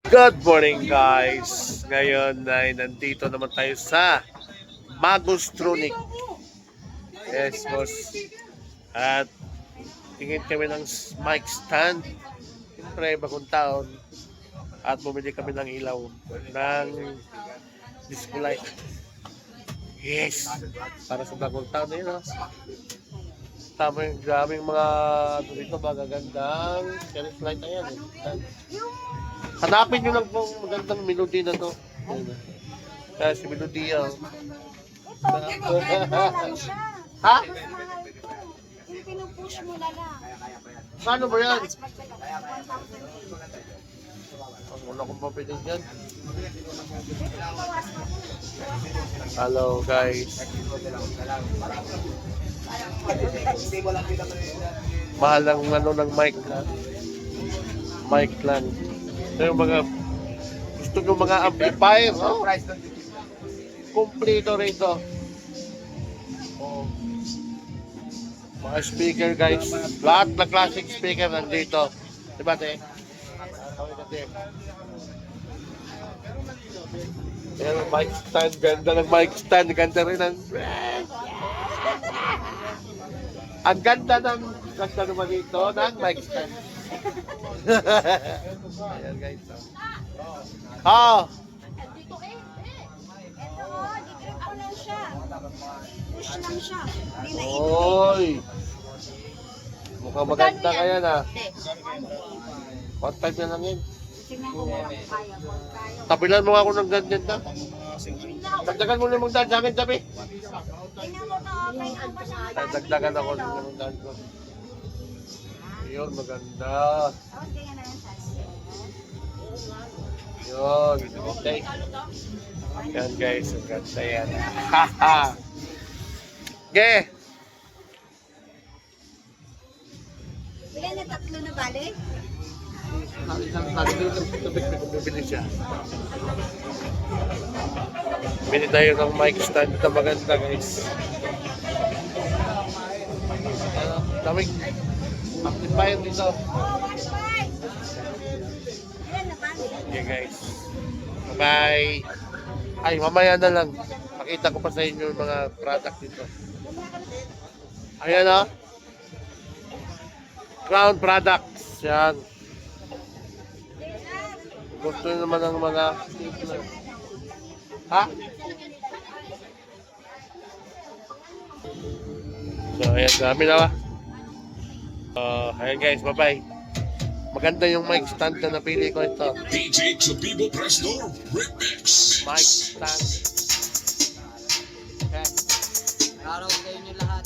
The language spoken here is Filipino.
Good morning guys! Ngayon ay nandito naman tayo sa Magustronic. Yes boss. At tingin kami ng mic stand. Siyempre bagong taon. At bumili kami ng ilaw ng disco light. Yes! Para sa bagong taon na yun. Tama yung daming mga dito magagandang Cherish light na yan. Hanapin nyo lang kung magandang melody na to. Kaya si melody yan. Ha? Yung pinupush mo na lang. Paano ba yan? Wala kong papinig yan. Hello guys. Mahal ang ano ng mic lang. Mic lang. So yung mga gusto nyo mga amplifier, oh. Kompleto rito. Oh. Mga speaker guys. Lahat na classic speaker nandito. Diba te? Ayan, mic stand. Ganda ng mic stand. Ganda rin ang... Ang ganda naman dito ng mic stand. Ayan guys. Oh. Dito Ito, di-grip ko lang siya. Push lang siya. Hindi na Oy. Mukhang maganda kaya na. One time na lang yun. Tingnan ko mo kung kaya mo. Tapilan mo ako ng ganyan na. Dagdagan mo na mong daan sa akin, sabi. Tingnan mo na okay lang ba siya? Dagdagan ako ng daan ko. Yun, maganda. Tapos ganyan na yung size. Yun. Okay. Yan guys, ang ganda yan. Haha. Okay. Ilan na tatlo na balik? Isang tali doon lang bibili siya. Bili tayo ng mic stand na maganda guys. Daming amplifier dito. Ilan na balik? Okay guys. Bye. Ay, mamaya na lang. Pakita ko pa sa inyo yung mga product dito. Ayan o. Crown products. Yan. Gusto nyo naman ng mga ha? So, ayan. Dami na ba? Ayan guys. Bye-bye. Maganda yung mic stand na napili ko ito. DJ Chabibo Presto Remix. Mic stand. Okay. Araw sa inyo lahat.